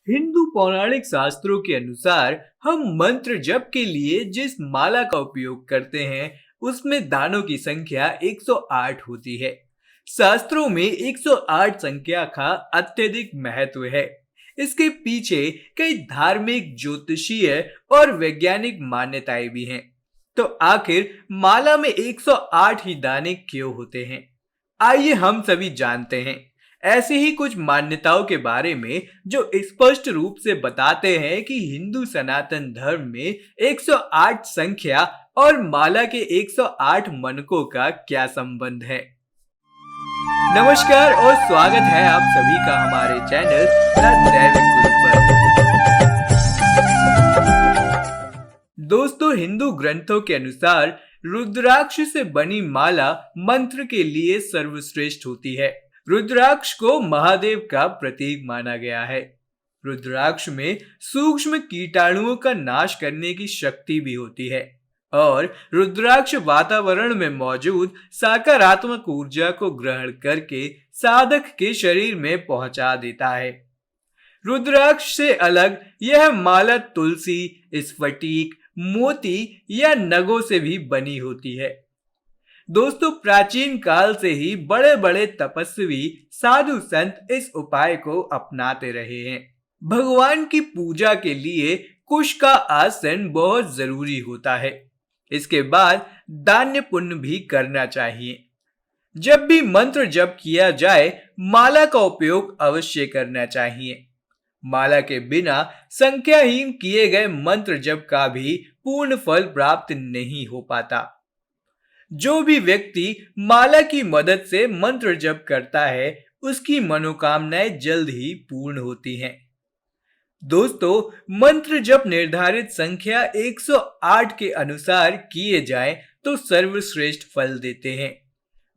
हिंदू पौराणिक शास्त्रों के अनुसार हम मंत्र जप के लिए जिस माला का उपयोग करते हैं उसमें दानों की संख्या 108 होती है। शास्त्रों में 108 संख्या का अत्यधिक महत्व है। इसके पीछे कई धार्मिक, ज्योतिषीय और वैज्ञानिक मान्यताएं भी हैं। तो आखिर माला में 108 ही दाने क्यों होते हैं? आइए हम सभी जानते हैं ऐसी ही कुछ मान्यताओं के बारे में जो स्पष्ट रूप से बताते हैं कि हिंदू सनातन धर्म में 108 संख्या और माला के 108 मनकों का क्या संबंध है। नमस्कार और स्वागत है आप सभी का हमारे चैनल द दैविक गुरु पर। दोस्तों, हिंदू ग्रंथों के अनुसार रुद्राक्ष से बनी माला मंत्र के लिए सर्वश्रेष्ठ होती है। रुद्राक्ष को महादेव का प्रतीक माना गया है। रुद्राक्ष में सूक्ष्म कीटाणुओं का नाश करने की शक्ति भी होती है और रुद्राक्ष वातावरण में मौजूद सकारात्मक ऊर्जा को ग्रहण करके साधक के शरीर में पहुंचा देता है। रुद्राक्ष से अलग यह माला तुलसी, स्फटिक, मोती या नगों से भी बनी होती है। दोस्तों, प्राचीन काल से ही बड़े बड़े तपस्वी, साधु संत इस उपाय को अपनाते रहे हैं। भगवान की पूजा के लिए कुश का आसन बहुत जरूरी होता है। इसके बाद दान्य पुण्य भी करना चाहिए। जब भी मंत्र जप किया जाए, माला का उपयोग अवश्य करना चाहिए। माला के बिना संख्याहीन किए गए मंत्र जप का भी पूर्ण फल प्राप्त नहीं हो पाता। जो भी व्यक्ति माला की मदद से मंत्र जप करता है उसकी मनोकामनाएं जल्द ही पूर्ण होती हैं। दोस्तों, मंत्र जप निर्धारित संख्या 108 के अनुसार किए जाएं तो सर्वश्रेष्ठ फल देते हैं।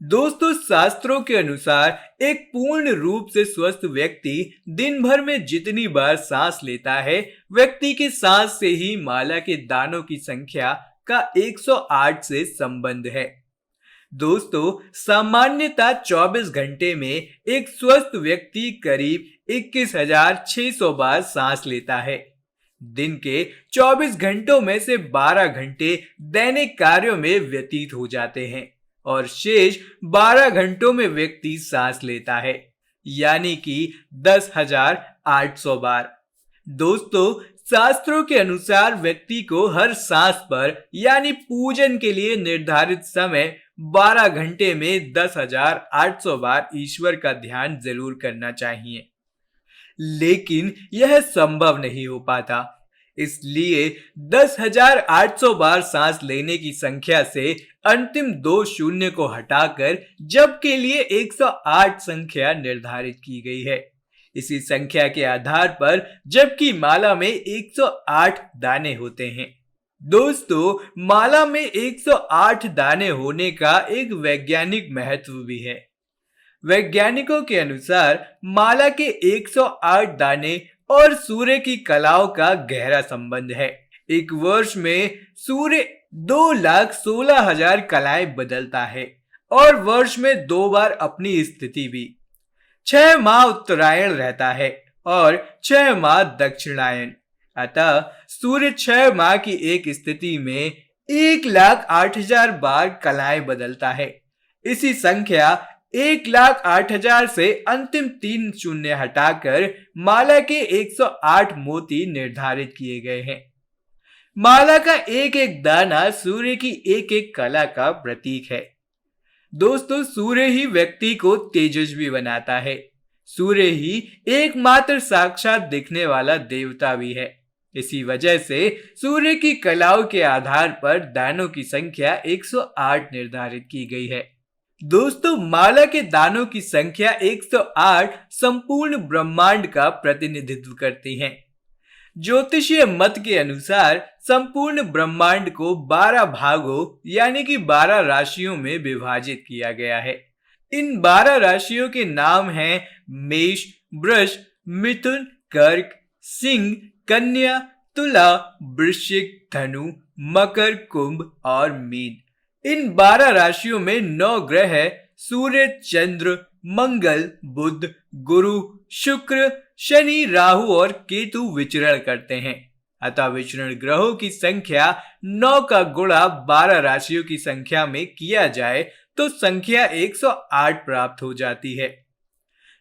दोस्तों, शास्त्रों के अनुसार एक पूर्ण रूप से स्वस्थ व्यक्ति दिन भर में जितनी बार सांस लेता है, व्यक्ति के सांस से ही माला के दानों की संख्या का 108 से संबंध है। दोस्तों, सामान्यतः 24 घंटे में एक स्वस्थ व्यक्ति करीब 21,600 बार सांस लेता है। दिन के 24 घंटों में से 12 घंटे दैनिक कार्यों में व्यतीत हो जाते हैं और शेष 12 घंटों में व्यक्ति सांस लेता है, यानी कि 10,800 बार। दोस्तों, शास्त्रों के अनुसार व्यक्ति को हर सांस पर यानी पूजन के लिए निर्धारित समय 12 घंटे में 10,800 बार ईश्वर का ध्यान जरूर करना चाहिए, लेकिन यह संभव नहीं हो पाता। इसलिए 10,800 बार सांस लेने की संख्या से अंतिम 2 शून्य को हटाकर जप के लिए 108 संख्या निर्धारित की गई है। इसी संख्या के आधार पर जप की माला में 108 दाने होते हैं। दोस्तों, माला में 108 दाने होने का एक वैज्ञानिक महत्व भी है। वैज्ञानिकों के अनुसार माला के 108 दाने और सूर्य की कलाओं का गहरा संबंध है। एक वर्ष में सूर्य 2,16,000 कलाएं बदलता है और वर्ष में 2 बार अपनी स्थिति भी। 6 माह उत्तरायण रहता है और 6 माह दक्षिणायन। अतः सूर्य 6 माह की एक स्थिति में 1,08,000 बार कलाएं बदलता है। इसी संख्या 1,08,000 से अंतिम 3 शून्य हटाकर माला के 108 मोती निर्धारित किए गए हैं। माला का एक एक दाना सूर्य की एक एक कला का प्रतीक है। दोस्तों, सूर्य ही व्यक्ति को तेजस्वी बनाता है। सूर्य ही एकमात्र साक्षात दिखने वाला देवता भी है। इसी वजह से सूर्य की कलाओं के आधार पर दानों की संख्या 108 निर्धारित की गई है। दोस्तों, माला के दानों की संख्या 108 संपूर्ण ब्रह्मांड का प्रतिनिधित्व करती है। ज्योतिषीय मत के अनुसार संपूर्ण ब्रह्मांड को 12 भागों यानी कि 12 राशियों में विभाजित किया गया है। इन 12 राशियों के नाम हैं मेष, वृष, मिथुन, कर्क, सिंह, कन्या, तुला, वृश्चिक, धनु, मकर, कुंभ और मीन। इन 12 राशियों में 9 ग्रह है: सूर्य, चंद्र, मंगल, बुध, गुरु, शुक्र, शनि, राहु और केतु विचरण करते हैं। अतः विचरण ग्रहों की संख्या 9 का गुणा 12 राशियों की संख्या में किया जाए तो संख्या 108 प्राप्त हो जाती है।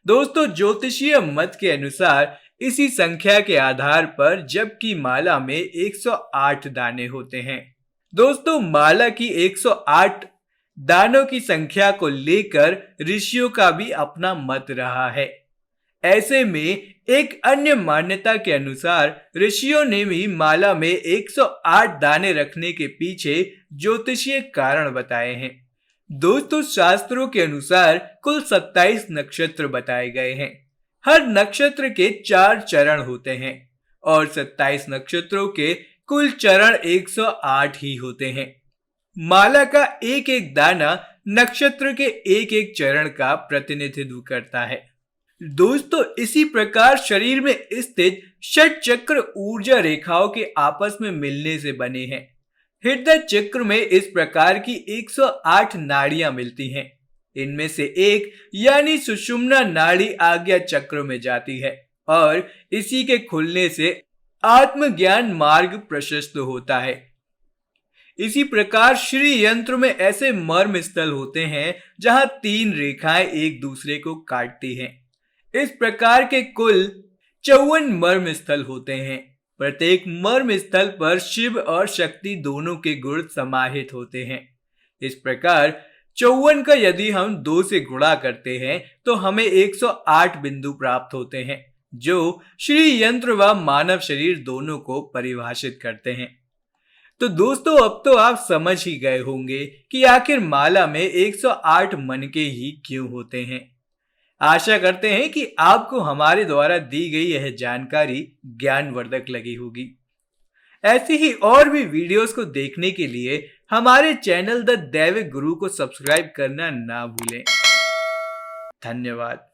दोस्तों, ज्योतिषीय मत के अनुसार इसी संख्या के आधार पर जप की माला में 108 दाने होते हैं। दोस्तों, माला की 108 दानों की संख्या को लेकर ऋषियों का भी अपना मत रहा है। ऐसे में एक अन्य मान्यता के अनुसार ऋषियों ने भी माला में 108 दाने रखने के पीछे ज्योतिषीय कारण बताए हैं। दोस्तों, शास्त्रों के अनुसार कुल 27 नक्षत्र बताए गए हैं। हर नक्षत्र के 4 चरण होते हैं और 27 नक्षत्रों के कुल चरण 108 ही होते हैं। माला का एक एक दाना नक्षत्र के एक एक चरण का प्रतिनिधित्व करता है। दोस्तों, इसी प्रकार शरीर में स्थित षट चक्र ऊर्जा रेखाओं के आपस में मिलने से बने हैं। हृदय चक्र में इस प्रकार की 108 नाड़ियां मिलती हैं। इनमें से एक यानी सुषुम्ना नाड़ी आज्ञा चक्र में जाती है और इसी के खुलने से आत्मज्ञान मार्ग प्रशस्त होता है। इसी प्रकार श्री यंत्र में ऐसे मर्म स्थल होते हैं जहां 3 रेखाएं एक दूसरे को काटती हैं। इस प्रकार के कुल 54 मर्म स्थल होते हैं। प्रत्येक मर्म स्थल पर शिव और शक्ति दोनों के गुण समाहित होते हैं। इस प्रकार 54 का यदि हम 2 से गुणा करते हैं तो हमें 108 बिंदु प्राप्त होते हैं, जो श्री यंत्र व मानव शरीर दोनों को परिभाषित करते हैं। तो दोस्तों, अब तो आप समझ ही गए होंगे कि आखिर माला में 108 मनके ही क्यों होते हैं। आशा करते हैं कि आपको हमारे द्वारा दी गई यह जानकारी ज्ञानवर्धक लगी होगी। ऐसी ही और भी वीडियोस को देखने के लिए हमारे चैनल द दैविक गुरु को सब्सक्राइब करना ना भूलें। धन्यवाद।